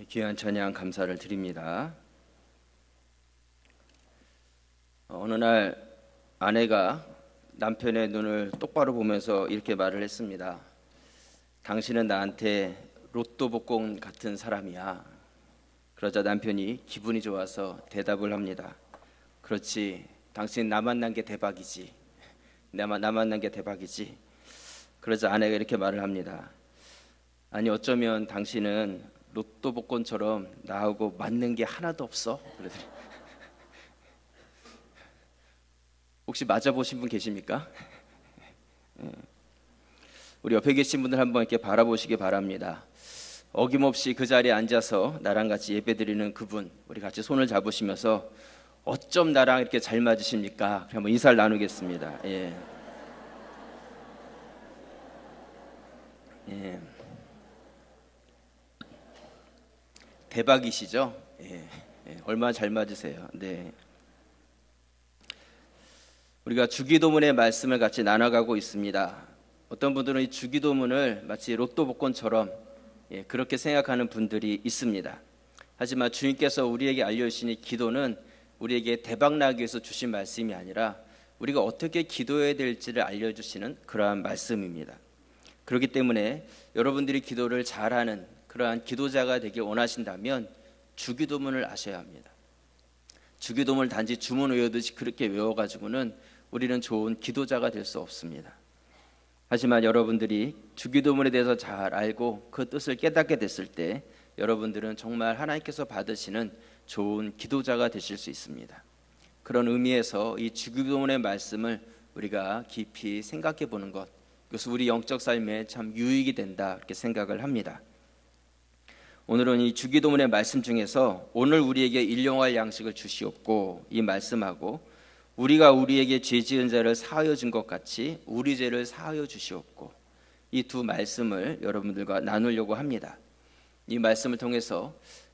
귀한 찬양 감사를 드립니다. 어느 날 아내가 남편의 눈을 똑바로 보면서 이렇게 말을 했습니다. 당신은 나한테 로또 복권 같은 사람이야. 그러자 남편이 기분이 좋아서 대답을 합니다. 그렇지, 당신 나 만난 게 대박이지. 나 만난 게 대박이지. 그러자 아내가 이렇게 말을 합니다. 아니, 어쩌면 당신은 로또 복권처럼 나하고 맞는 게 하나도 없어? 그러더니 혹시 맞아보신 분 계십니까? 우리 옆에 계신 분들 한번 이렇게 바라보시기 바랍니다. 어김없이 그 자리에 앉아서 나랑 같이 예배드리는 그분, 우리 같이 손을 잡으시면서 어쩜 나랑 이렇게 잘 맞으십니까? 한번 인사를 나누겠습니다. 예. 대박이시죠? 예. 얼마나 잘 맞으세요? 네. 우리가 주기도문의 말씀을 같이 나눠가고 있습니다. 어떤 분들은 이 주기도문을 마치 로또 복권처럼 그렇게 생각하는 분들이 있습니다. 하지만 주님께서 우리에게 알려주신 기도는 우리에게 대박나기 위해서 주신 말씀이 아니라 우리가 어떻게 기도해야 될지를 알려주시는 그러한 말씀입니다. 그렇기 때문에 여러분들이 기도를 잘하는 그러한 기도자가 되길 원하신다면 주기도문을 아셔야 합니다. 주기도문을 단지 주문 외우듯이 그렇게 외워가지고는 우리는 좋은 기도자가 될 수 없습니다. 하지만 여러분들이 주기도문에 대해서 잘 알고 그 뜻을 깨닫게 됐을 때 여러분들은 정말 하나님께서 받으시는 좋은 기도자가 되실 수 있습니다. 그런 의미에서 이 주기도문의 말씀을 우리가 깊이 생각해 보는 것, 그것은 우리 영적 삶에 참 유익이 된다 이렇게 생각을 합니다. 오늘은 이 주기도문의 말씀 중에서 오늘 우리에게 일용할 양식을 주시옵고 이 말씀하고 우리가 우리에게 죄 지은 자를 사하여 준 것 같이 우리 죄를 사하여 주시옵고 이 두 말씀을 여러분들과 나누려고 합니다. 이 말씀을 통해서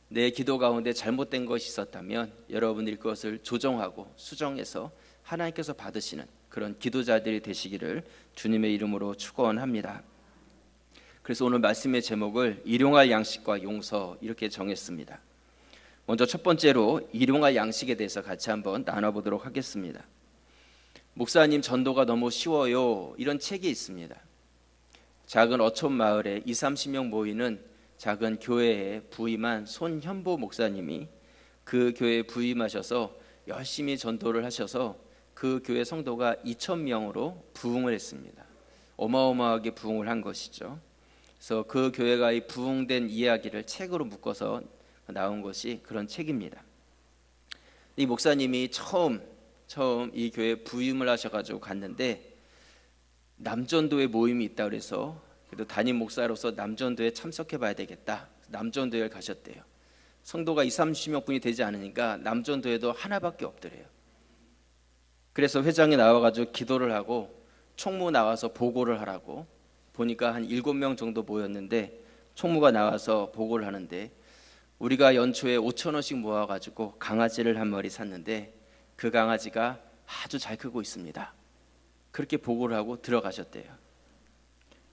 내 기도 가운데 잘못된 것이 있었다면 여러분들이 그것을 조정하고 수정해서 하나님께서 받으시는 그런 기도자들이 되시기를 주님의 이름으로 축원합니다. 그래서 오늘 말씀의 제목을 일용할 양식과 용서 이렇게 정했습니다. 먼저 첫 번째로 일용할 양식에 대해서 같이 한번 나눠보도록 하겠습니다. 목사님, 전도가 너무 쉬워요, 이런 책이 있습니다. 작은 어촌 마을에 20-30명 모이는 작은 교회에 부임한 손현보 목사님이 그 교회에 부임하셔서 열심히 전도를 하셔서 그 교회 성도가 2,000명으로 부흥을 했습니다. 어마어마하게 부흥을 한 것이죠. 그래서 그 교회가 이 부흥된 이야기를 책으로 묶어서 나온 것이 그런 책입니다. 이 목사님이 처음 이 교회에 부임을 하셔가지고 갔는데 남전도회 모임이 있다 그래서 그래도 담임 목사로서 남전도회에 참석해 봐야 되겠다. 남전도회를 가셨대요. 성도가 20-30명 분이 되지 않으니까 남전도회도 하나밖에 없더래요. 그래서 회장이 나와가지고 기도를 하고 총무 나와서 보고를 하라고, 보니까 한 7명 정도 모였는데 총무가 나와서 보고를 하는데 우리가 연초에 5,000원씩 모아가지고 강아지를 한 마리 샀는데 그 강아지가 아주 잘 크고 있습니다. 그렇게 보고를 하고 들어가셨대요.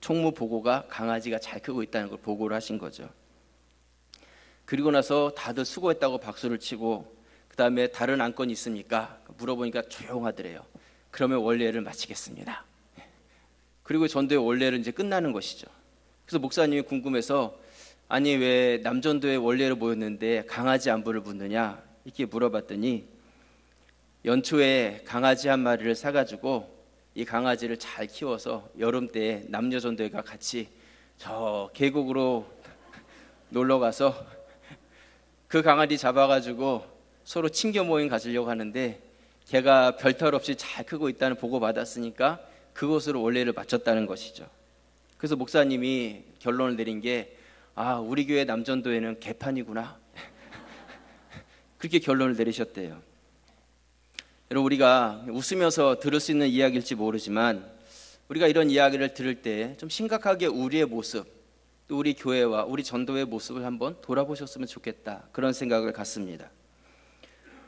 총무 보고가 강아지가 잘 크고 있다는 걸 보고를 하신 거죠. 그리고 나서 다들 수고했다고 박수를 치고 그 다음에 다른 안건이 있습니까? 물어보니까 조용하더래요. 그러면 원례를 마치겠습니다. 그리고 전도의 원례를 이제 끝나는 것이죠. 그래서 목사님이 궁금해서 아니 왜 남전도에 원례를 모였는데 강아지 안부를 묻느냐 이렇게 물어봤더니 연초에 강아지 한 마리를 사가지고 이 강아지를 잘 키워서 여름 때 남녀전도회가 같이 저 계곡으로 놀러가서 그 강아지 잡아가지고 서로 친교 모임 가지려고 하는데 걔가 별탈 없이 잘 크고 있다는 보고 받았으니까 그것으로 원례를 마쳤다는 것이죠. 그래서 목사님이 결론을 내린 게 우리 교회 남전도회는 개판이구나 그렇게 결론을 내리셨대요. 여러분, 우리가 웃으면서 들을 수 있는 이야기일지 모르지만 우리가 이런 이야기를 들을 때 좀 심각하게 우리의 모습, 또 우리 교회와 우리 전도회의 모습을 한번 돌아보셨으면 좋겠다, 그런 생각을 갖습니다.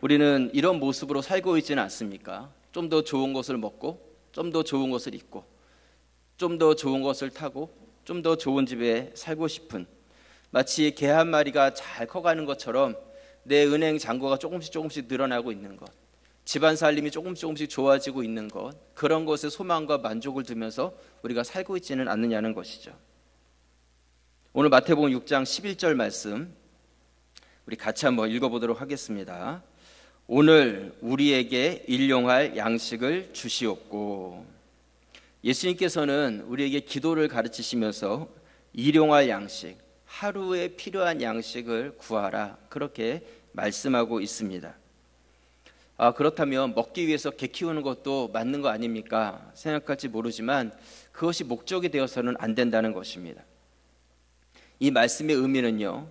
우리는 이런 모습으로 살고 있지는 않습니까? 좀 더 좋은 것을 먹고 좀 더 좋은 것을 입고 좀 더 좋은 것을 타고 좀 더 좋은 집에 살고 싶은, 마치 개 한 마리가 잘 커가는 것처럼 내 은행 잔고가 조금씩 늘어나고 있는 것, 집안 살림이 조금씩 좋아지고 있는 것, 그런 것에 소망과 만족을 두면서 우리가 살고 있지는 않느냐는 것이죠. 오늘 마태복음 6장 11절 말씀 우리 같이 한번 읽어보도록 하겠습니다. 오늘 우리에게 일용할 양식을 주시옵고. 예수님께서는 우리에게 기도를 가르치시면서 일용할 양식, 하루에 필요한 양식을 구하라, 그렇게 말씀하고 있습니다. 그렇다면 먹기 위해서 개 키우는 것도 맞는 거 아닙니까? 생각할지 모르지만 그것이 목적이 되어서는 안 된다는 것입니다. 이 말씀의 의미는요,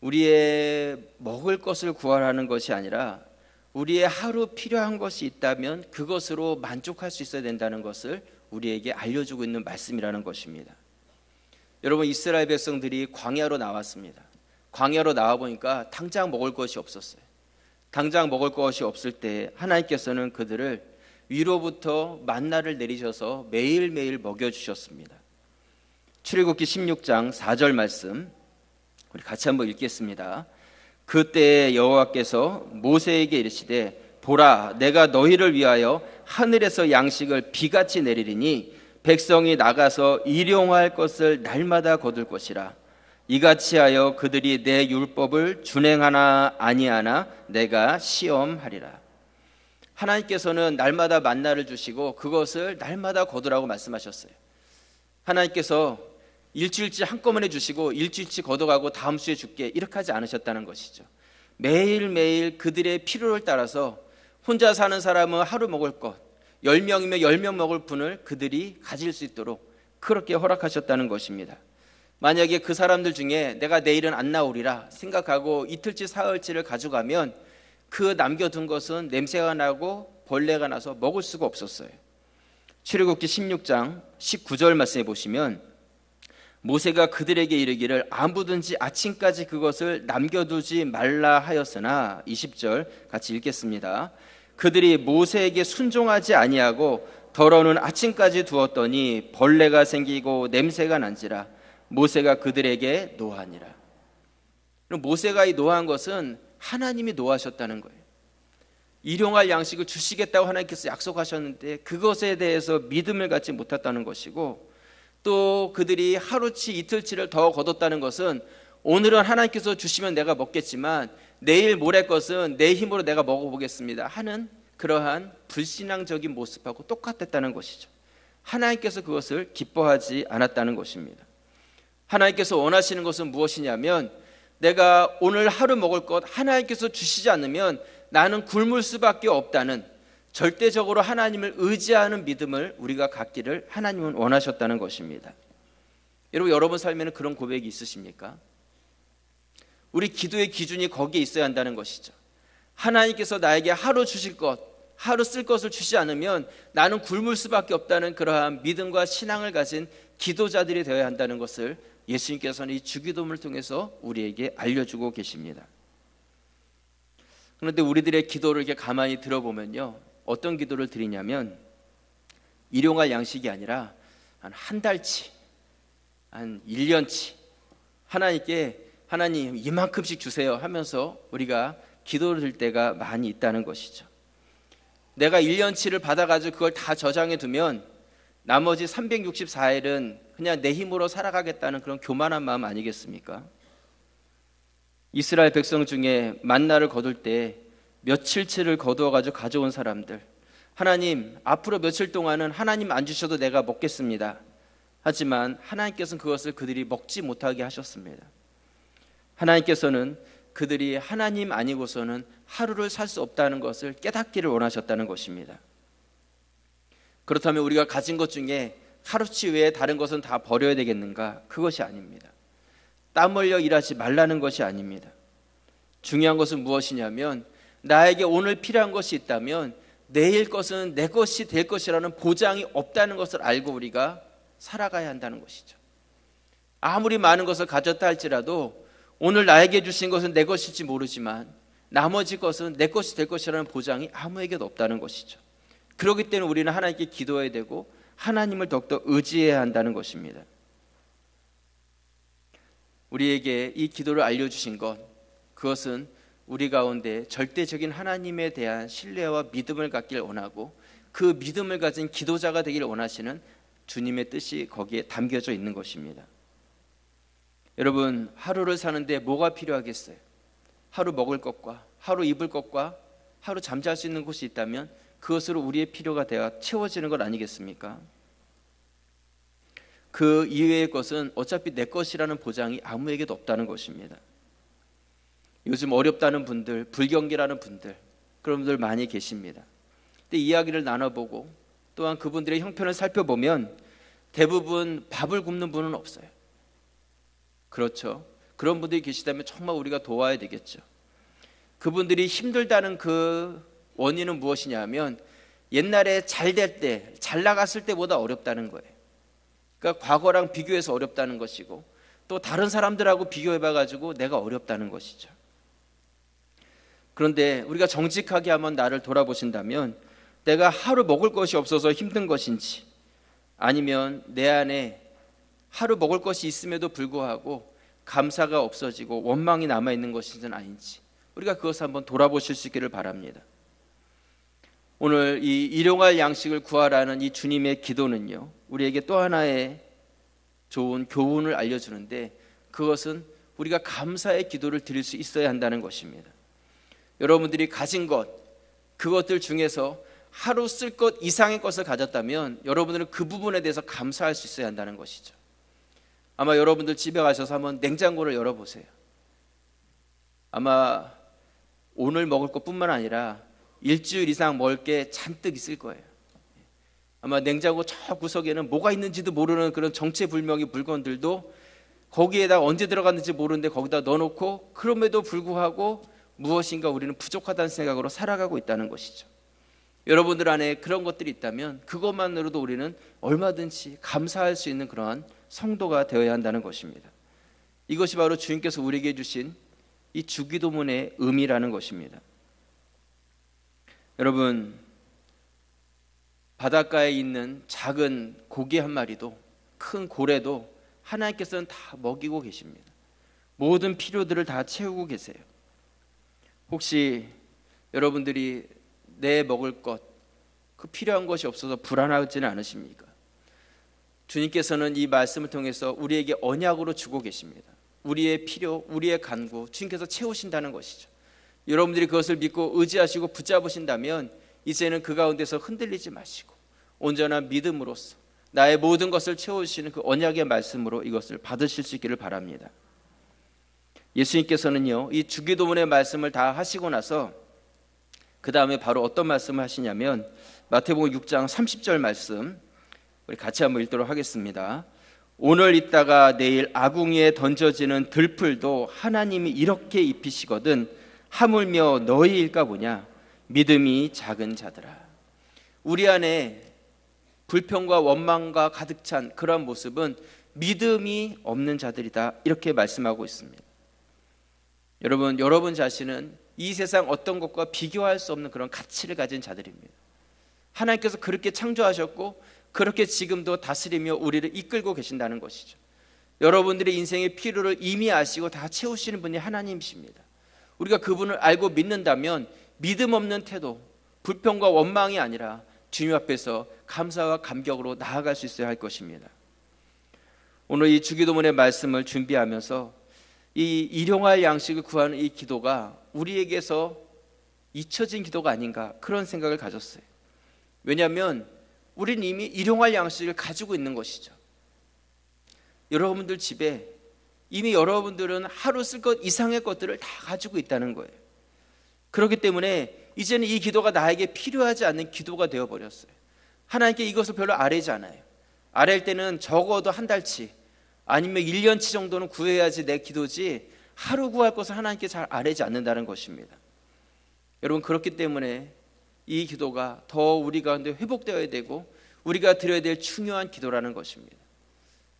우리의 먹을 것을 구하라는 것이 아니라 우리의 하루 필요한 것이 있다면 그것으로 만족할 수 있어야 된다는 것을 우리에게 알려주고 있는 말씀이라는 것입니다. 여러분, 이스라엘 백성들이 광야로 나왔습니다. 광야로 나와보니까 당장 먹을 것이 없었어요. 당장 먹을 것이 없을 때 하나님께서는 그들을 위로부터 만나를 내리셔서 매일매일 먹여주셨습니다. 출애굽기 16장 4절 말씀 우리 같이 한번 읽겠습니다. 그때 여호와께서 모세에게 이르시되 보라, 내가 너희를 위하여 하늘에서 양식을 비같이 내리리니 백성이 나가서 일용할 것을 날마다 거둘 것이라. 이같이 하여 그들이 내 율법을 준행하나 아니하나 내가 시험하리라. 하나님께서는 날마다 만나를 주시고 그것을 날마다 거두라고 말씀하셨어요. 하나님께서 일주일치 한꺼번에 주시고 일주일치 걷어가고 다음 주에 줄게, 이렇게 하지 않으셨다는 것이죠. 매일매일 그들의 필요를 따라서 혼자 사는 사람은 하루 먹을 것, 10명이면 10명 먹을 분을 그들이 가질 수 있도록 그렇게 허락하셨다는 것입니다. 만약에 그 사람들 중에 내가 내일은 안 나오리라 생각하고 이틀치 사흘치를 가져가면 그 남겨둔 것은 냄새가 나고 벌레가 나서 먹을 수가 없었어요. 출애굽기 16장 19절 말씀해 보시면 모세가 그들에게 이르기를 아무든지 아침까지 그것을 남겨두지 말라 하였으나, 20절 같이 읽겠습니다. 그들이 모세에게 순종하지 아니하고 더러는 아침까지 두었더니 벌레가 생기고 냄새가 난지라. 모세가 그들에게 노하니라. 모세가 이 노한 것은 하나님이 노하셨다는 거예요. 일용할 양식을 주시겠다고 하나님께서 약속하셨는데 그것에 대해서 믿음을 갖지 못했다는 것이고, 또 그들이 하루치 이틀치를 더 거뒀다는 것은 오늘은 하나님께서 주시면 내가 먹겠지만 내일 모레 것은 내 힘으로 내가 먹어보겠습니다 하는 그러한 불신앙적인 모습하고 똑같았다는 것이죠. 하나님께서 그것을 기뻐하지 않았다는 것입니다. 하나님께서 원하시는 것은 무엇이냐면, 내가 오늘 하루 먹을 것 하나님께서 주시지 않으면 나는 굶을 수밖에 없다는, 절대적으로 하나님을 의지하는 믿음을 우리가 갖기를 하나님은 원하셨다는 것입니다. 여러분 삶에는 그런 고백이 있으십니까? 우리 기도의 기준이 거기에 있어야 한다는 것이죠. 하나님께서 나에게 하루 주실 것, 하루 쓸 것을 주시지 않으면 나는 굶을 수밖에 없다는 그러한 믿음과 신앙을 가진 기도자들이 되어야 한다는 것을 예수님께서는 이 주기도문을 통해서 우리에게 알려주고 계십니다. 그런데 우리들의 기도를 이렇게 가만히 들어보면요, 어떤 기도를 드리냐면 일용할 양식이 아니라 한 달치, 한 1년치 하나님께 하나님 이만큼씩 주세요 하면서 우리가 기도를 드릴 때가 많이 있다는 것이죠. 내가 1년치를 받아가지고 그걸 다 저장해 두면 나머지 364일은 그냥 내 힘으로 살아가겠다는 그런 교만한 마음 아니겠습니까? 이스라엘 백성 중에 만나를 거둘 때 며칠치를 거두어가지고 가져온 사람들, 하나님 앞으로 며칠 동안은 하나님 안 주셔도 내가 먹겠습니다. 하지만 하나님께서는 그것을 그들이 먹지 못하게 하셨습니다. 하나님께서는 그들이 하나님 아니고서는 하루를 살 수 없다는 것을 깨닫기를 원하셨다는 것입니다. 그렇다면 우리가 가진 것 중에 하루치 외에 다른 것은 다 버려야 되겠는가? 그것이 아닙니다. 땀 흘려 일하지 말라는 것이 아닙니다. 중요한 것은 무엇이냐면, 나에게 오늘 필요한 것이 있다면 내일 것은 내 것이 될 것이라는 보장이 없다는 것을 알고 우리가 살아가야 한다는 것이죠. 아무리 많은 것을 가졌다 할지라도 오늘 나에게 주신 것은 내 것일지 모르지만 나머지 것은 내 것이 될 것이라는 보장이 아무에게도 없다는 것이죠. 그렇기 때문에 우리는 하나님께 기도해야 되고 하나님을 더욱더 의지해야 한다는 것입니다. 우리에게 이 기도를 알려주신 것, 그것은 우리 가운데 절대적인 하나님에 대한 신뢰와 믿음을 갖길 원하고 그 믿음을 가진 기도자가 되길 원하시는 주님의 뜻이 거기에 담겨져 있는 것입니다. 여러분, 하루를 사는데 뭐가 필요하겠어요? 하루 먹을 것과 하루 입을 것과 하루 잠잘 수 있는 곳이 있다면 그것으로 우리의 필요가 되어 채워지는 것 아니겠습니까? 그 이외의 것은 어차피 내 것이라는 보장이 아무에게도 없다는 것입니다. 요즘 어렵다는 분들, 불경기라는 분들, 그런 분들 많이 계십니다. 근데 이야기를 나눠보고 또한 그분들의 형편을 살펴보면 대부분 밥을 굶는 분은 없어요. 그렇죠. 그런 분들이 계시다면 정말 우리가 도와야 되겠죠. 그분들이 힘들다는 그 원인은 무엇이냐 하면 옛날에 잘 될 때, 잘 나갔을 때보다 어렵다는 거예요. 그러니까 과거랑 비교해서 어렵다는 것이고 또 다른 사람들하고 비교해봐가지고 내가 어렵다는 것이죠. 그런데 우리가 정직하게 한번 나를 돌아보신다면 내가 하루 먹을 것이 없어서 힘든 것인지 아니면 내 안에 하루 먹을 것이 있음에도 불구하고 감사가 없어지고 원망이 남아있는 것인지는 아닌지 우리가 그것을 한번 돌아보실 수 있기를 바랍니다. 오늘 이 일용할 양식을 구하라는 이 주님의 기도는요, 우리에게 또 하나의 좋은 교훈을 알려주는데 그것은 우리가 감사의 기도를 드릴 수 있어야 한다는 것입니다. 여러분들이 가진 것, 그것들 중에서 하루 쓸 것 이상의 것을 가졌다면 여러분들은 그 부분에 대해서 감사할 수 있어야 한다는 것이죠. 아마 여러분들 집에 가셔서 한번 냉장고를 열어보세요. 아마 오늘 먹을 것뿐만 아니라 일주일 이상 먹을 게 잔뜩 있을 거예요. 아마 냉장고 저 구석에는 뭐가 있는지도 모르는 그런 정체불명의 물건들도 거기에다 언제 들어갔는지 모르는데 거기다 넣어놓고 그럼에도 불구하고 무엇인가 우리는 부족하다는 생각으로 살아가고 있다는 것이죠. 여러분들 안에 그런 것들이 있다면 그것만으로도 우리는 얼마든지 감사할 수 있는 그러한 성도가 되어야 한다는 것입니다. 이것이 바로 주님께서 우리에게 주신 이 주기도문의 의미라는 것입니다. 여러분, 바닷가에 있는 작은 고기 한 마리도 큰 고래도 하나님께서는 다 먹이고 계십니다. 모든 필요들을 다 채우고 계세요. 혹시 여러분들이 내 먹을 것, 그 필요한 것이 없어서 불안하지는 않으십니까? 주님께서는 이 말씀을 통해서 우리에게 언약으로 주고 계십니다. 우리의 필요, 우리의 간구 주님께서 채우신다는 것이죠. 여러분들이 그것을 믿고 의지하시고 붙잡으신다면 이제는 그 가운데서 흔들리지 마시고 온전한 믿음으로써 나의 모든 것을 채워주시는 그 언약의 말씀으로 이것을 받으실 수 있기를 바랍니다. 예수님께서는요, 이 주기도문의 말씀을 다 하시고 나서 그 다음에 바로 어떤 말씀을 하시냐면 마태복음 6장 30절 말씀 우리 같이 한번 읽도록 하겠습니다. 오늘 있다가 내일 아궁이에 던져지는 들풀도 하나님이 이렇게 입히시거든 하물며 너희일까 보냐 믿음이 작은 자들아. 우리 안에 불평과 원망과 가득 찬 그런 모습은 믿음이 없는 자들이다, 이렇게 말씀하고 있습니다. 여러분 자신은 이 세상 어떤 것과 비교할 수 없는 그런 가치를 가진 자들입니다. 하나님께서 그렇게 창조하셨고 그렇게 지금도 다스리며 우리를 이끌고 계신다는 것이죠. 여러분들의 인생의 필요를 이미 아시고 다 채우시는 분이 하나님이십니다. 우리가 그분을 알고 믿는다면 믿음 없는 태도, 불평과 원망이 아니라 주님 앞에서 감사와 감격으로 나아갈 수 있어야 할 것입니다. 오늘 이 주기도문의 말씀을 준비하면서 이 일용할 양식을 구하는 이 기도가 우리에게서 잊혀진 기도가 아닌가, 그런 생각을 가졌어요. 왜냐하면 우리는 이미 일용할 양식을 가지고 있는 것이죠. 여러분들 집에 이미 여러분들은 하루 쓸 것 이상의 것들을 다 가지고 있다는 거예요. 그렇기 때문에 이제는 이 기도가 나에게 필요하지 않는 기도가 되어버렸어요. 하나님께 이것을 별로 아뢰지 않아요. 아뢰일 때는 적어도 한 달치 아니면 1년치 정도는 구해야지 내 기도지 하루 구할 것을 하나님께 잘 아뢰지 않는다는 것입니다. 여러분, 그렇기 때문에 이 기도가 더 우리 가운데 회복되어야 되고 우리가 드려야 될 중요한 기도라는 것입니다.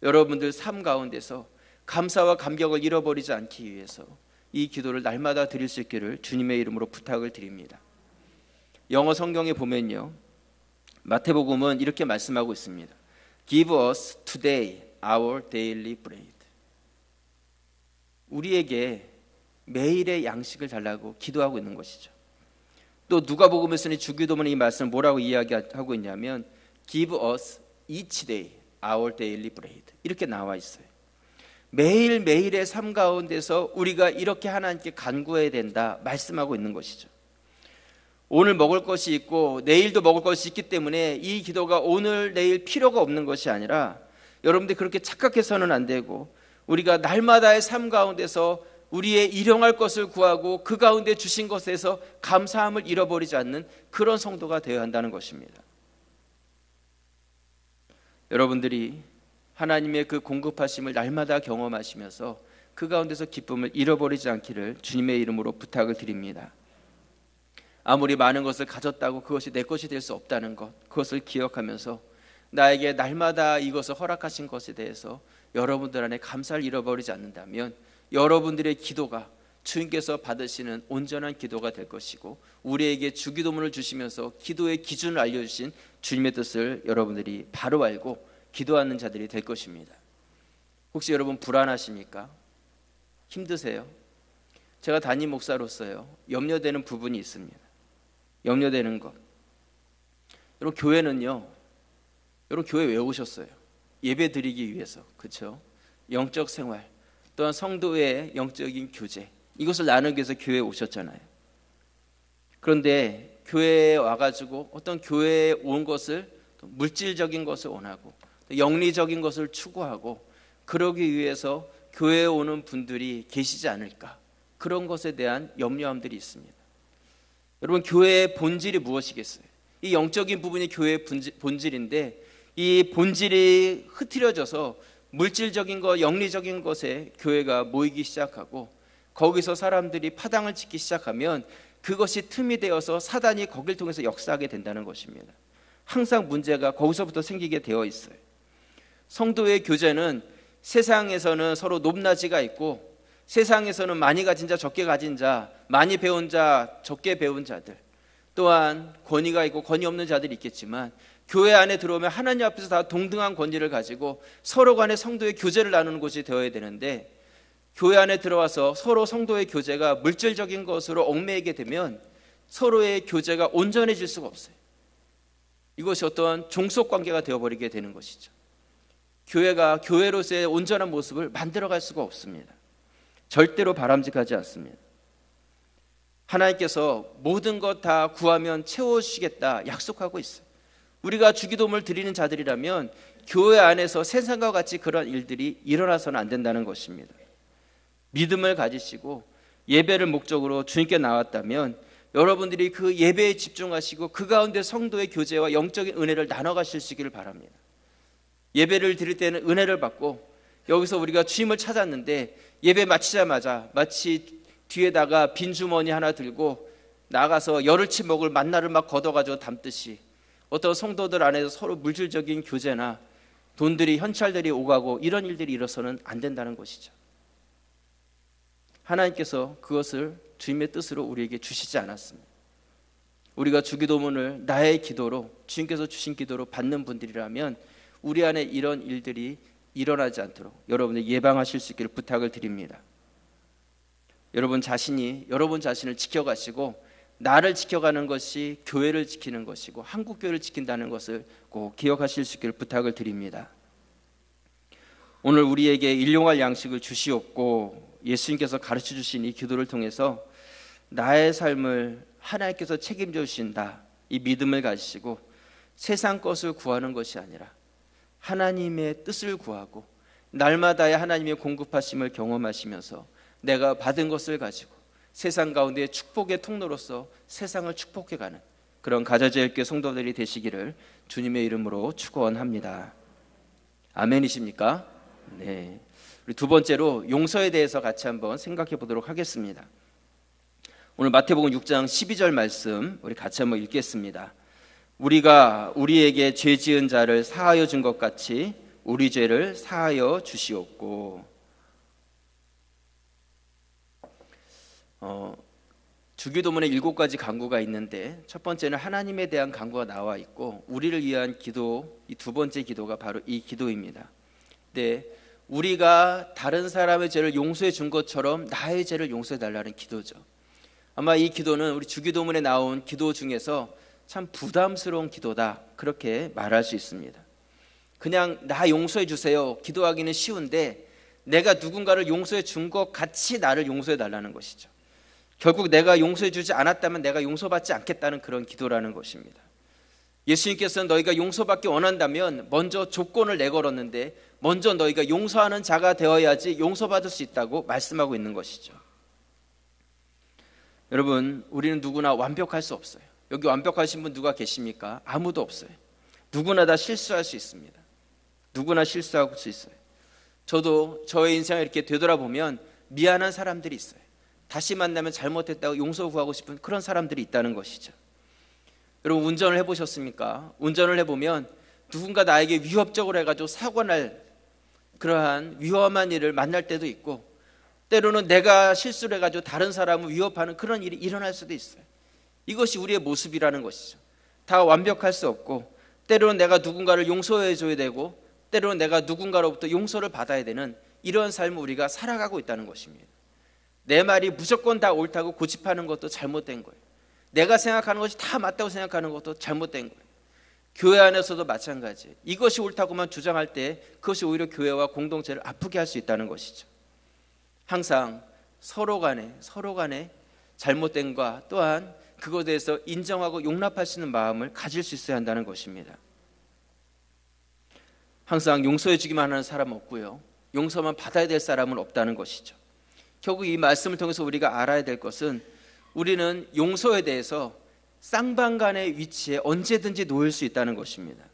여러분들 삶 가운데서 감사와 감격을 잃어버리지 않기 위해서 이 기도를 날마다 드릴 수 있기를 주님의 이름으로 부탁을 드립니다. 영어 성경에 보면요, 마태복음은 이렇게 말씀하고 있습니다. Give us today our daily bread. 우리에게 매일의 양식을 달라고 기도하고 있는 것이죠. 또 누가복음에서는 주기도문의 이 말씀을 뭐라고 이야기하고 있냐면 Give us each day our daily bread 이렇게 나와 있어요. 매일매일의 삶 가운데서 우리가 이렇게 하나님께 간구해야 된다 말씀하고 있는 것이죠. 오늘 먹을 것이 있고 내일도 먹을 것이 있기 때문에 이 기도가 오늘 내일 필요가 없는 것이 아니라 여러분들이 그렇게 착각해서는 안 되고 우리가 날마다의 삶 가운데서 우리의 일용할 것을 구하고 그 가운데 주신 것에서 감사함을 잃어버리지 않는 그런 성도가 되어야 한다는 것입니다. 여러분들이 하나님의 그 공급하심을 날마다 경험하시면서 그 가운데서 기쁨을 잃어버리지 않기를 주님의 이름으로 부탁을 드립니다. 아무리 많은 것을 가졌다고 그것이 내 것이 될 수 없다는 것, 그것을 기억하면서 나에게 날마다 이것을 허락하신 것에 대해서 여러분들 안에 감사를 잃어버리지 않는다면 여러분들의 기도가 주님께서 받으시는 온전한 기도가 될 것이고 우리에게 주기도문을 주시면서 기도의 기준을 알려주신 주님의 뜻을 여러분들이 바로 알고 기도하는 자들이 될 것입니다. 혹시 여러분 불안하십니까? 힘드세요? 제가 담임 목사로서요 염려되는 부분이 있습니다. 염려되는 것, 여러분 교회는요, 여러분 교회 왜 오셨어요? 예배 드리기 위해서, 그렇죠? 영적 생활 또한 성도의 영적인 교제, 이것을 나누기 위해서 교회에 오셨잖아요. 그런데 교회에 와가지고 어떤 교회에 온 것을 물질적인 것을 원하고 영리적인 것을 추구하고 그러기 위해서 교회에 오는 분들이 계시지 않을까, 그런 것에 대한 염려함들이 있습니다. 여러분 교회의 본질이 무엇이겠어요? 이 영적인 부분이 교회의 본질인데 이 본질이 흐트려져서 물질적인 것, 영리적인 것에 교회가 모이기 시작하고 거기서 사람들이 파당을 짓기 시작하면 그것이 틈이 되어서 사단이 거기를 통해서 역사하게 된다는 것입니다. 항상 문제가 거기서부터 생기게 되어 있어요. 성도의 교제는 세상에서는 서로 높낮이가 있고 세상에서는 많이 가진 자, 적게 가진 자, 많이 배운 자, 적게 배운 자들, 또한 권위가 있고 권위 없는 자들이 있겠지만 교회 안에 들어오면 하나님 앞에서 다 동등한 권위를 가지고 서로 간에 성도의 교제를 나누는 곳이 되어야 되는데 교회 안에 들어와서 서로 성도의 교제가 물질적인 것으로 얽매이게 되면 서로의 교제가 온전해질 수가 없어요. 이것이 어떤 종속관계가 되어버리게 되는 것이죠. 교회가 교회로서의 온전한 모습을 만들어갈 수가 없습니다. 절대로 바람직하지 않습니다. 하나님께서 모든 것 다 구하면 채워주시겠다 약속하고 있어요. 우리가 주기도문을 드리는 자들이라면 교회 안에서 세상과 같이 그런 일들이 일어나서는 안 된다는 것입니다. 믿음을 가지시고 예배를 목적으로 주님께 나왔다면 여러분들이 그 예배에 집중하시고 그 가운데 성도의 교제와 영적인 은혜를 나눠 가시기를 바랍니다. 예배를 드릴 때는 은혜를 받고 여기서 우리가 주님을 찾았는데 예배 마치자마자 마치 뒤에다가 빈 주머니 하나 들고 나가서 열흘치 먹을 만나를 막 걷어가지고 담듯이 어떤 성도들 안에서 서로 물질적인 교제나 돈들이 현찰들이 오가고 이런 일들이 일어서는 안 된다는 것이죠. 하나님께서 그것을 주님의 뜻으로 우리에게 주시지 않았습니다. 우리가 주기도문을 나의 기도로 주님께서 주신 기도로 받는 분들이라면 우리 안에 이런 일들이 일어나지 않도록 여러분들 예방하실 수 있기를 부탁을 드립니다. 여러분 자신이 여러분 자신을 지켜가시고 나를 지켜가는 것이 교회를 지키는 것이고 한국교회를 지킨다는 것을 꼭 기억하실 수 있기를 부탁을 드립니다. 오늘 우리에게 일용할 양식을 주시옵고 예수님께서 가르쳐 주신 이 기도를 통해서 나의 삶을 하나님께서 책임져 주신다, 이 믿음을 가지시고 세상 것을 구하는 것이 아니라 하나님의 뜻을 구하고 날마다의 하나님의 공급하심을 경험하시면서 내가 받은 것을 가지고 세상 가운데 축복의 통로로서 세상을 축복해가는 그런 가자제일교회 성도들이 되시기를 주님의 이름으로 축원합니다. 아멘이십니까? 네. 우리 두 번째로 용서에 대해서 같이 한번 생각해 보도록 하겠습니다. 오늘 마태복음 6장 12절 말씀 우리 같이 한번 읽겠습니다. 우리가 우리에게 죄 지은 자를 사하여 준 것 같이 우리 죄를 사하여 주시옵고. 주기도문에 7가지 간구가 있는데 첫 번째는 하나님에 대한 간구가 나와 있고 우리를 위한 기도, 이 두 번째 기도가 바로 이 기도입니다. 네, 우리가 다른 사람의 죄를 용서해 준 것처럼 나의 죄를 용서해 달라는 기도죠. 아마 이 기도는 우리 주기도문에 나온 기도 중에서 참 부담스러운 기도다, 그렇게 말할 수 있습니다. 그냥 나 용서해 주세요 기도하기는 쉬운데, 내가 누군가를 용서해 준 것 같이 나를 용서해 달라는 것이죠. 결국 내가 용서해 주지 않았다면 내가 용서받지 않겠다는 그런 기도라는 것입니다. 예수님께서는 너희가 용서받기 원한다면 먼저 조건을 내걸었는데, 먼저 너희가 용서하는 자가 되어야지 용서받을 수 있다고 말씀하고 있는 것이죠. 여러분, 우리는 누구나 완벽할 수 없어요. 여기 완벽하신 분 누가 계십니까? 아무도 없어요. 누구나 다 실수할 수 있습니다. 누구나 실수할 수 있어요. 저도 저의 인생을 이렇게 되돌아보면 미안한 사람들이 있어요. 다시 만나면 잘못했다고 용서 구하고 싶은 그런 사람들이 있다는 것이죠. 여러분, 운전을 해보셨습니까? 운전을 해보면 누군가 나에게 위협적으로 해가지고 사고날 그러한 위험한 일을 만날 때도 있고, 때로는 내가 실수를 해가지고 다른 사람을 위협하는 그런 일이 일어날 수도 있어요. 이것이 우리의 모습이라는 것이죠. 다 완벽할 수 없고, 때로는 내가 누군가를 용서해 줘야 되고, 때로는 내가 누군가로부터 용서를 받아야 되는 이런 삶을 우리가 살아가고 있다는 것입니다. 내 말이 무조건 다 옳다고 고집하는 것도 잘못된 거예요. 내가 생각하는 것이 다 맞다고 생각하는 것도 잘못된 거예요. 교회 안에서도 마찬가지예요. 이것이 옳다고만 주장할 때 그것이 오히려 교회와 공동체를 아프게 할 수 있다는 것이죠. 항상 서로 간에 잘못된과 또한 그것에 대해서 인정하고 용납할 수 있는 마음을 가질 수 있어야 한다는 것입니다. 항상 용서해 주기만 하는 사람은 없고요, 용서만 받아야 될 사람은 없다는 것이죠. 결국 이 말씀을 통해서 우리가 알아야 될 것은, 우리는 용서에 대해서 쌍방간의 위치에 언제든지 놓일 수 있다는 것입니다.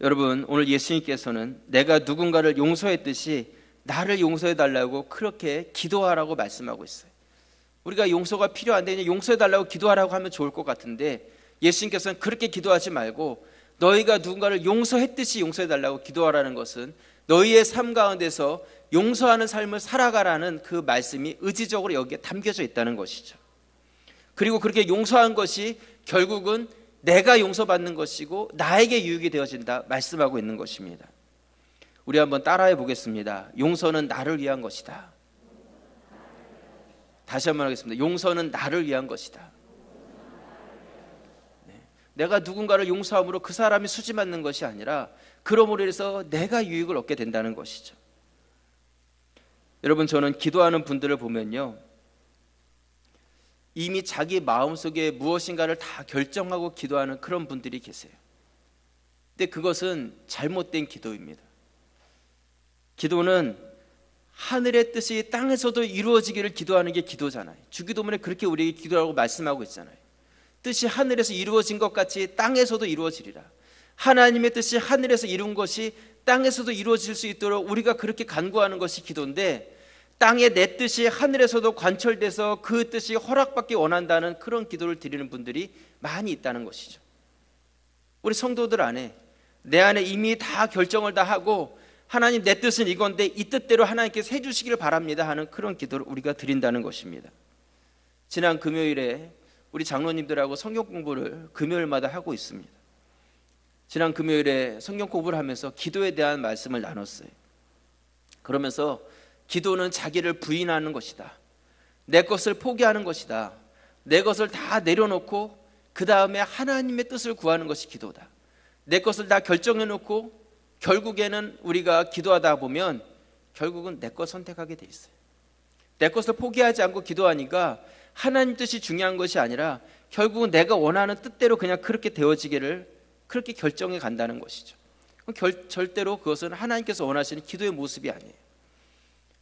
여러분, 오늘 예수님께서는 내가 누군가를 용서했듯이 나를 용서해 달라고 그렇게 기도하라고 말씀하고 있어요. 우리가 용서가 필요한데 용서해 달라고 기도하라고 하면 좋을 것 같은데, 예수님께서는 그렇게 기도하지 말고 너희가 누군가를 용서했듯이 용서해 달라고 기도하라는 것은 너희의 삶 가운데서 용서하는 삶을 살아가라는 그 말씀이 의지적으로 여기에 담겨져 있다는 것이죠. 그리고 그렇게 용서한 것이 결국은 내가 용서받는 것이고 나에게 유익이 되어진다 말씀하고 있는 것입니다. 우리 한번 따라해 보겠습니다. 용서는 나를 위한 것이다. 다시 한번 하겠습니다. 용서는 나를 위한 것이다. 내가 누군가를 용서함으로 그 사람이 수지 맞는 것이 아니라 그러므로 해서 내가 유익을 얻게 된다는 것이죠. 여러분, 저는 기도하는 분들을 보면요, 이미 자기 마음속에 무엇인가를 다 결정하고 기도하는 그런 분들이 계세요. 근데 그것은 잘못된 기도입니다. 기도는 하늘의 뜻이 땅에서도 이루어지기를 기도하는 게 기도잖아요. 주기도문에 그렇게 우리에게 기도하라고 말씀하고 있잖아요. 뜻이 하늘에서 이루어진 것 같이 땅에서도 이루어지리라. 하나님의 뜻이 하늘에서 이룬 것이 땅에서도 이루어질 수 있도록 우리가 그렇게 간구하는 것이 기도인데, 땅에 내 뜻이 하늘에서도 관철돼서 그 뜻이 허락받기 원한다는 그런 기도를 드리는 분들이 많이 있다는 것이죠. 우리 성도들 안에, 내 안에 이미 다 결정을 다 하고 하나님 내 뜻은 이건데 이 뜻대로 하나님께서 해주시기를 바랍니다 하는 그런 기도를 우리가 드린다는 것입니다. 지난 금요일에 우리 장로님들하고 성경 공부를 금요일마다 하고 있습니다. 지난 금요일에 성경 공부를 하면서 기도에 대한 말씀을 나눴어요. 그러면서 기도는 자기를 부인하는 것이다. 내 것을 포기하는 것이다. 내 것을 다 내려놓고 그 다음에 하나님의 뜻을 구하는 것이 기도다. 내 것을 다 결정해놓고 결국에는 우리가 기도하다 보면 결국은 내 것 선택하게 돼 있어요. 내 것을 포기하지 않고 기도하니까 하나님 뜻이 중요한 것이 아니라 결국은 내가 원하는 뜻대로 그냥 그렇게 되어지기를 그렇게 결정해 간다는 것이죠. 절대로 그것은 하나님께서 원하시는 기도의 모습이 아니에요.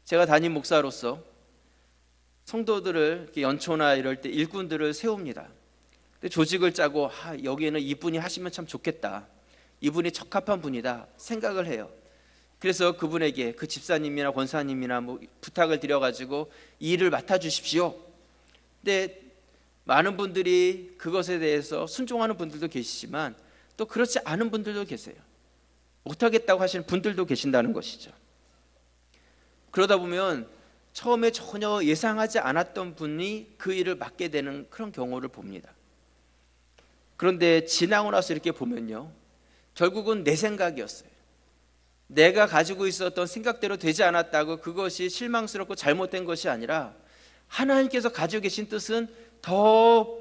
제가 담임 목사로서 성도들을 이렇게 연초나 이럴 때 일꾼들을 세웁니다. 근데 조직을 짜고 여기에는 이분이 하시면 참 좋겠다, 이분이 적합한 분이다 생각을 해요. 그래서 그분에게 그 집사님이나 권사님이나 뭐 부탁을 드려가지고 이 일을 맡아주십시오. 근데 많은 분들이 그것에 대해서 순종하는 분들도 계시지만 또 그렇지 않은 분들도 계세요. 못하겠다고 하시는 분들도 계신다는 것이죠. 그러다 보면 처음에 전혀 예상하지 않았던 분이 그 일을 맡게 되는 그런 경우를 봅니다. 그런데 지나고 나서 이렇게 보면요, 결국은 내 생각이었어요. 내가 가지고 있었던 생각대로 되지 않았다고 그것이 실망스럽고 잘못된 것이 아니라 하나님께서 가지고 계신 뜻은 더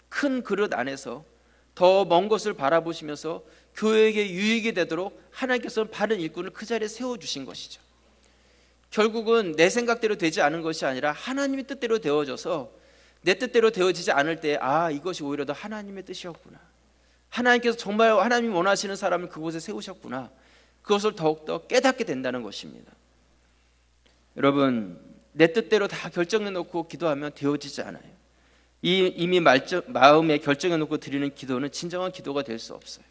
큰 그릇 안에서 더 먼 것을 바라보시면서 교회에게 유익이 되도록 하나님께서는 바른 일꾼을 그 자리에 세워주신 것이죠. 결국은 내 생각대로 되지 않은 것이 아니라 하나님의 뜻대로 되어져서 내 뜻대로 되어지지 않을 때 이것이 오히려 더 하나님의 뜻이었구나, 하나님께서 정말 하나님이 원하시는 사람을 그곳에 세우셨구나, 그것을 더욱더 깨닫게 된다는 것입니다. 여러분, 내 뜻대로 다 결정해놓고 기도하면 되어지지 않아요. 이미 마음에 결정해놓고 드리는 기도는 진정한 기도가 될 수 없어요.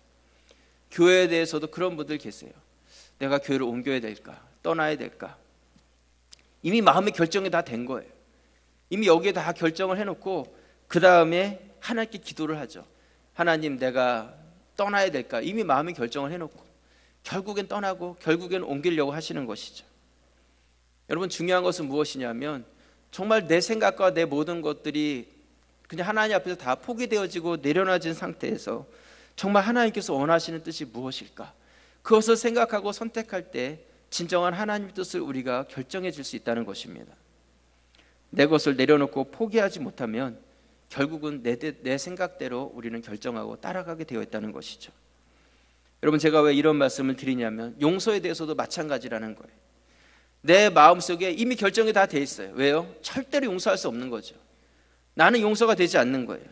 교회에 대해서도 그런 분들 계세요. 내가 교회를 옮겨야 될까, 떠나야 될까, 이미 마음의 결정이 다 된 거예요. 이미 여기에 다 결정을 해놓고 그 다음에 하나님께 기도를 하죠. 하나님, 내가 떠나야 될까, 이미 마음의 결정을 해놓고 결국엔 떠나고 결국엔 옮기려고 하시는 것이죠. 여러분, 중요한 것은 무엇이냐면 정말 내 생각과 내 모든 것들이 그냥 하나님 앞에서 다 포기되어지고 내려놔진 상태에서 정말 하나님께서 원하시는 뜻이 무엇일까, 그것을 생각하고 선택할 때 진정한 하나님의 뜻을 우리가 결정해 줄 수 있다는 것입니다. 내 것을 내려놓고 포기하지 못하면 결국은 내 생각대로 우리는 결정하고 따라가게 되어 있다는 것이죠. 여러분, 제가 왜 이런 말씀을 드리냐면 용서에 대해서도 마찬가지라는 거예요. 내 마음속에 이미 결정이 다 돼 있어요. 왜요? 절대로 용서할 수 없는 거죠. 나는 용서가 되지 않는 거예요.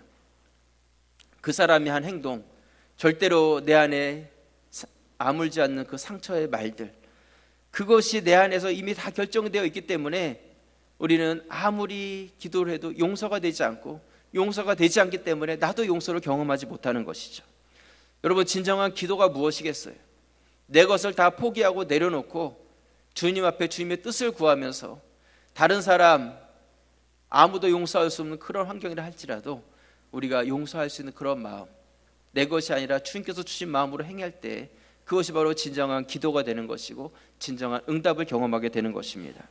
그 사람이 한 행동, 절대로 내 안에 아물지 않는 그 상처의 말들, 그것이 내 안에서 이미 다 결정되어 있기 때문에 우리는 아무리 기도를 해도 용서가 되지 않고, 용서가 되지 않기 때문에 나도 용서를 경험하지 못하는 것이죠. 여러분, 진정한 기도가 무엇이겠어요? 내 것을 다 포기하고 내려놓고 주님 앞에 주님의 뜻을 구하면서 다른 사람 아무도 용서할 수 없는 그런 환경이라 할지라도 우리가 용서할 수 있는 그런 마음, 내 것이 아니라 주님께서 주신 마음으로 행할 때 그것이 바로 진정한 기도가 되는 것이고 진정한 응답을 경험하게 되는 것입니다.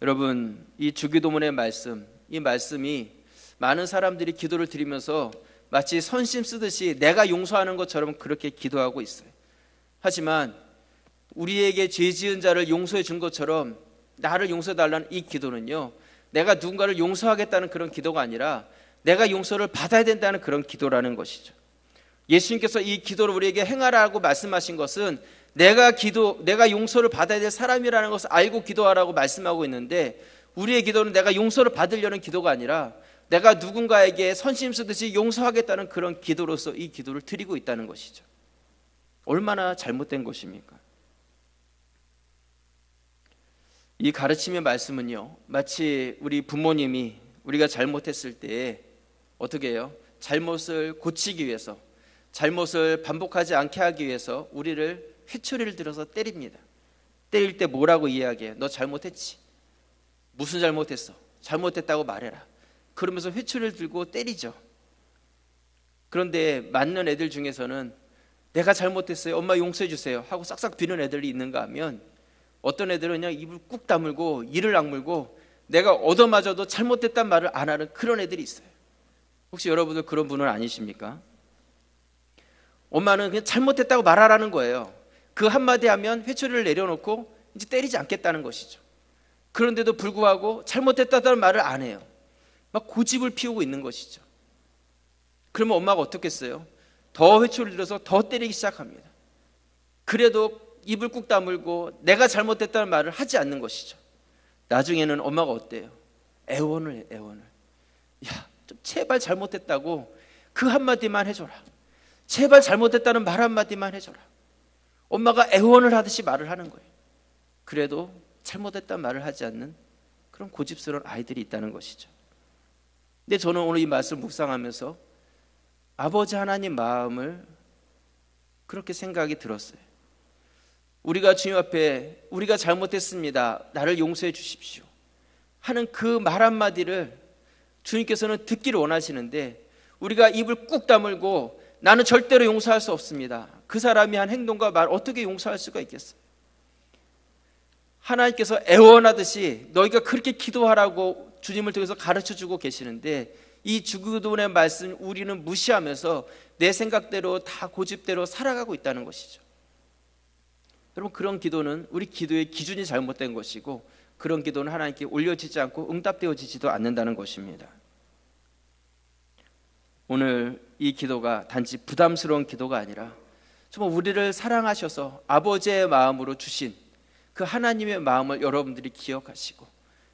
여러분, 이 주기도문의 말씀, 이 말씀이 많은 사람들이 기도를 드리면서 마치 선심 쓰듯이 내가 용서하는 것처럼 그렇게 기도하고 있어요. 하지만 우리에게 죄 지은 자를 용서해 준 것처럼 나를 용서해달라는 이 기도는요, 내가 누군가를 용서하겠다는 그런 기도가 아니라 내가 용서를 받아야 된다는 그런 기도라는 것이죠. 예수님께서 이 기도를 우리에게 행하라고 말씀하신 것은 내가 용서를 받아야 될 사람이라는 것을 알고 기도하라고 말씀하고 있는데, 우리의 기도는 내가 용서를 받으려는 기도가 아니라 내가 누군가에게 선심 쓰듯이 용서하겠다는 그런 기도로서 이 기도를 드리고 있다는 것이죠. 얼마나 잘못된 것입니까? 이 가르침의 말씀은요, 마치 우리 부모님이 우리가 잘못했을 때 어떻게 해요? 잘못을 고치기 위해서, 잘못을 반복하지 않게 하기 위해서 우리를 회초리를 들어서 때립니다. 때릴 때 뭐라고 이야기해요? 너 잘못했지? 무슨 잘못했어? 잘못했다고 말해라. 그러면서 회초리를 들고 때리죠. 그런데 맞는 애들 중에서는 내가 잘못했어요, 엄마 용서해 주세요 하고 싹싹 비는 애들이 있는가 하면, 어떤 애들은 그냥 입을 꾹 다물고 이를 악물고 내가 얻어맞아도 잘못됐단 말을 안 하는 그런 애들이 있어요. 혹시 여러분들 그런 분은 아니십니까? 엄마는 그냥 잘못했다고 말하라는 거예요. 그 한마디 하면 회초리를 내려놓고 이제 때리지 않겠다는 것이죠. 그런데도 불구하고 잘못했다는 말을 안 해요. 막 고집을 피우고 있는 것이죠. 그러면 엄마가 어떻겠어요? 더 회초리를 들어서 더 때리기 시작합니다. 그래도 입을 꾹 다물고 내가 잘못했다는 말을 하지 않는 것이죠. 나중에는 엄마가 어때요? 애원을 해요, 애원을. 야, 좀 제발 잘못했다고 그 한마디만 해줘라. 제발 잘못했다는 말 한마디만 해줘라. 엄마가 애원을 하듯이 말을 하는 거예요. 그래도 잘못했다는 말을 하지 않는 그런 고집스러운 아이들이 있다는 것이죠. 근데 저는 오늘 이 말씀을 묵상하면서 아버지 하나님 마음을 그렇게 생각이 들었어요. 우리가 주님 앞에 우리가 잘못했습니다, 나를 용서해 주십시오 하는 그 말 한마디를 주님께서는 듣기를 원하시는데, 우리가 입을 꾹 다물고 나는 절대로 용서할 수 없습니다, 그 사람이 한 행동과 말 어떻게 용서할 수가 있겠어요? 하나님께서 애원하듯이 너희가 그렇게 기도하라고 주님을 통해서 가르쳐주고 계시는데, 이 주기도문의 말씀 우리는 무시하면서 내 생각대로 다 고집대로 살아가고 있다는 것이죠. 여러분, 그런 기도는 우리 기도의 기준이 잘못된 것이고, 그런 기도는 하나님께 올려지지 않고 응답되어지지도 않는다는 것입니다. 오늘 이 기도가 단지 부담스러운 기도가 아니라 정말 우리를 사랑하셔서 아버지의 마음으로 주신 그 하나님의 마음을 여러분들이 기억하시고,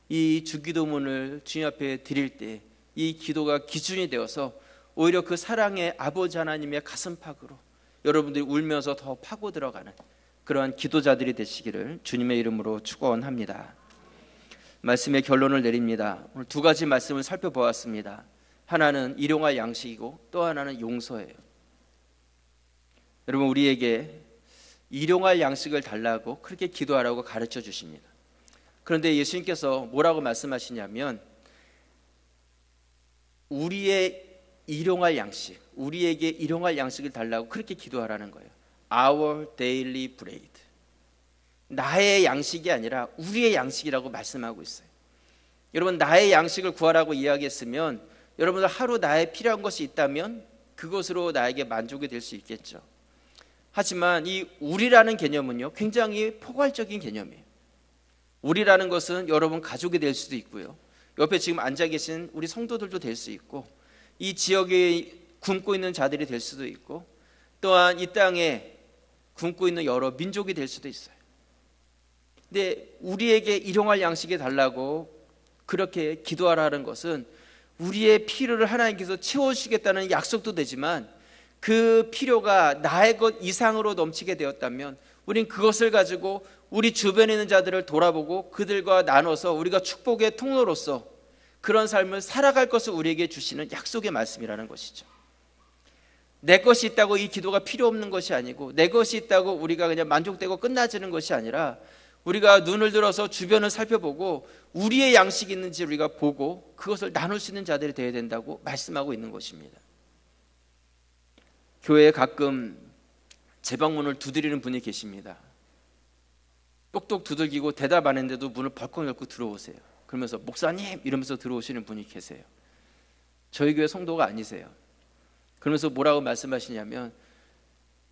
이 주기도문을 주님 앞에 드릴 때 이 기도가 기준이 되어서 오히려 그 사랑의 아버지 하나님의 가슴팍으로 여러분들이 울면서 더 파고 들어가는 그러한 기도자들이 되시기를 주님의 이름으로 축원합니다. 말씀의 결론을 내립니다. 오늘 두 가지 말씀을 살펴보았습니다. 하나는 일용할 양식이고 또 하나는 용서예요. 여러분, 우리에게 일용할 양식을 달라고 그렇게 기도하라고 가르쳐 주십니다. 그런데 예수님께서 뭐라고 말씀하시냐면, 우리의 일용할 양식, 우리에게 일용할 양식을 달라고 그렇게 기도하라는 거예요. Our daily bread. 나의 양식이 아니라 우리의 양식이라고 말씀하고 있어요. 여러분, 나의 양식을 구하라고 이야기했으면 여러분들 하루 나의 필요한 것이 있다면 그것으로 나에게 만족이 될 수 있겠죠. 하지만 이 우리라는 개념은요, 굉장히 포괄적인 개념이에요. 우리라는 것은 여러분 가족이 될 수도 있고요, 옆에 지금 앉아 계신 우리 성도들도 될 수 있고, 이 지역에 굶고 있는 자들이 될 수도 있고, 또한 이 땅에 굶고 있는 여러 민족이 될 수도 있어요. 근데 우리에게 일용할 양식이 달라고 그렇게 기도하라는 것은 우리의 필요를 하나님께서 채워주시겠다는 약속도 되지만, 그 필요가 나의 것 이상으로 넘치게 되었다면 우린 그것을 가지고 우리 주변에 있는 자들을 돌아보고 그들과 나눠서 우리가 축복의 통로로서 그런 삶을 살아갈 것을 우리에게 주시는 약속의 말씀이라는 것이죠. 내 것이 있다고 이 기도가 필요 없는 것이 아니고, 내 것이 있다고 우리가 그냥 만족되고 끝나지는 것이 아니라, 우리가 눈을 들어서 주변을 살펴보고 우리의 양식이 있는지 우리가 보고 그것을 나눌 수 있는 자들이 되어야 된다고 말씀하고 있는 것입니다. 교회에 가끔 재방문을 두드리는 분이 계십니다. 똑똑 두들기고 대답 안 했는데도 문을 벌컥 열고 들어오세요. 그러면서 목사님 이러면서 들어오시는 분이 계세요. 저희 교회 성도가 아니세요. 그러면서 뭐라고 말씀하시냐면,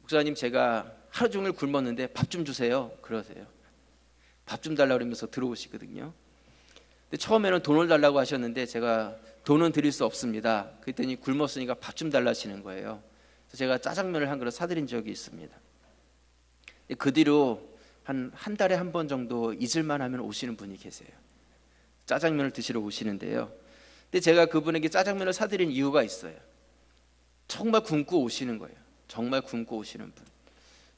목사님 제가 하루 종일 굶었는데 밥 좀 주세요 그러세요. 밥 좀 달라고 그러면서 들어오시거든요. 근데 처음에는 돈을 달라고 하셨는데 제가 돈은 드릴 수 없습니다. 그랬더니 굶었으니까 밥 좀 달라 하시는 거예요. 그래서 제가 짜장면을 한 그릇 사드린 적이 있습니다. 그 뒤로 한 달에 한 번 정도 잊을만 하면 오시는 분이 계세요. 짜장면을 드시러 오시는데요. 근데 제가 그분에게 짜장면을 사드린 이유가 있어요. 정말 굶고 오시는 거예요. 정말 굶고 오시는 분.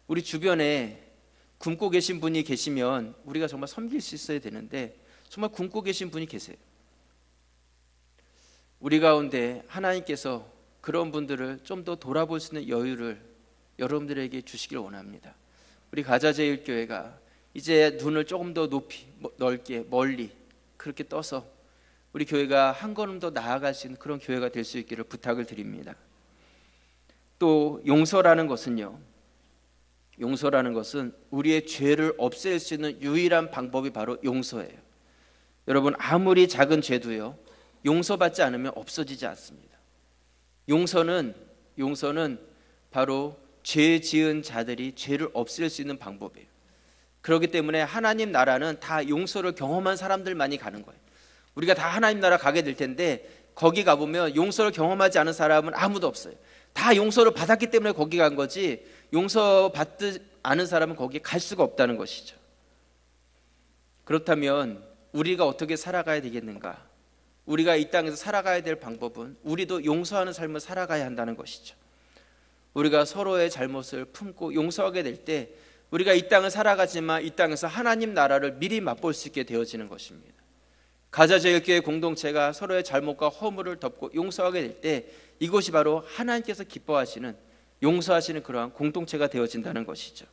우리 주변에 굶고 계신 분이 계시면 우리가 정말 섬길 수 있어야 되는데 정말 굶고 계신 분이 계세요. 우리 가운데 하나님께서 그런 분들을 좀 더 돌아볼 수 있는 여유를 여러분들에게 주시길 원합니다. 우리 가자제일교회가 이제 눈을 조금 더 높이, 넓게, 멀리 그렇게 떠서 우리 교회가 한 걸음 더 나아갈 수 있는 그런 교회가 될 수 있기를 부탁을 드립니다. 또 용서라는 것은요, 용서라는 것은 우리의 죄를 없앨 수 있는 유일한 방법이 바로 용서예요. 여러분, 아무리 작은 죄도요, 용서받지 않으면 없어지지 않습니다. 용서는 바로 죄 지은 자들이 죄를 없앨 수 있는 방법이에요. 그렇기 때문에 하나님 나라는 다 용서를 경험한 사람들만이 가는 거예요. 우리가 다 하나님 나라 가게 될 텐데 거기 가보면 용서를 경험하지 않은 사람은 아무도 없어요. 다 용서를 받았기 때문에 거기 간 거지, 용서받지 않은 사람은 거기 갈 수가 없다는 것이죠. 그렇다면 우리가 어떻게 살아가야 되겠는가? 우리가 이 땅에서 살아가야 될 방법은 우리도 용서하는 삶을 살아가야 한다는 것이죠. 우리가 서로의 잘못을 품고 용서하게 될 때 우리가 이 땅을 살아가지만 이 땅에서 하나님 나라를 미리 맛볼 수 있게 되어지는 것입니다. 가자제일교회 공동체가 서로의 잘못과 허물을 덮고 용서하게 될 때 이것이 바로 하나님께서 기뻐하시는, 용서하시는 그러한 공동체가 되어진다는 것이죠.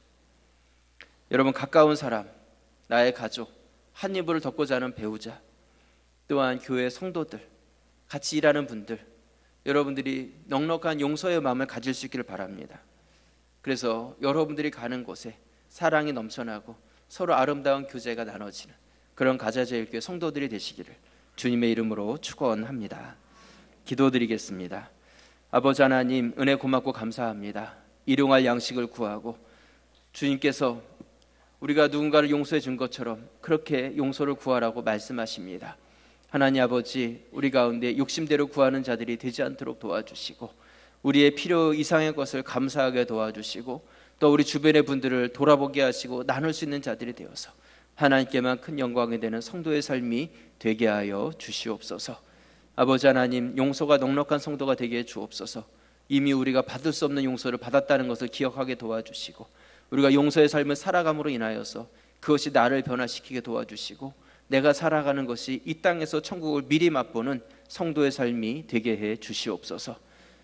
여러분, 가까운 사람, 나의 가족, 한 이불을 덮고 자는 배우자, 또한 교회 성도들, 같이 일하는 분들, 여러분들이 넉넉한 용서의 마음을 가질 수 있기를 바랍니다. 그래서 여러분들이 가는 곳에 사랑이 넘쳐나고 서로 아름다운 교제가 나눠지는 그런 가자제일교회 성도들이 되시기를 주님의 이름으로 축원합니다. 기도드리겠습니다. 아버지 하나님, 은혜 고맙고 감사합니다. 일용할 양식을 구하고 주님께서 우리가 누군가를 용서해 준 것처럼 그렇게 용서를 구하라고 말씀하십니다. 하나님 아버지, 우리 가운데 욕심대로 구하는 자들이 되지 않도록 도와주시고 우리의 필요 이상의 것을 감사하게 도와주시고 또 우리 주변의 분들을 돌아보게 하시고 나눌 수 있는 자들이 되어서 하나님께만 큰 영광이 되는 성도의 삶이 되게 하여 주시옵소서. 아버지 하나님, 용서가 넉넉한 성도가 되게 해 주옵소서. 이미 우리가 받을 수 없는 용서를 받았다는 것을 기억하게 도와주시고 우리가 용서의 삶을 살아감으로 인하여서 그것이 나를 변화시키게 도와주시고 내가 살아가는 것이 이 땅에서 천국을 미리 맛보는 성도의 삶이 되게 해 주시옵소서.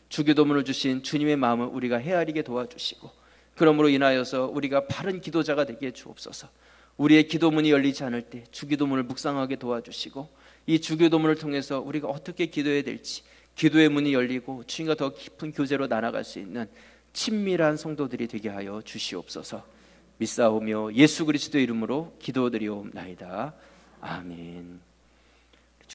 주기도문을 주신 주님의 마음을 우리가 헤아리게 도와주시고 그러므로 인하여서 우리가 바른 기도자가 되게 해 주옵소서. 우리의 기도문이 열리지 않을 때 주기도문을 묵상하게 도와주시고 이 주기도문을 통해서 우리가 어떻게 기도해야 될지 기도의 문이 열리고 주님과 더 깊은 교제로 나아갈 수 있는 친밀한 성도들이 되게 하여 주시옵소서. 믿사오며 예수 그리스도의 이름으로 기도드리옵나이다. 아멘.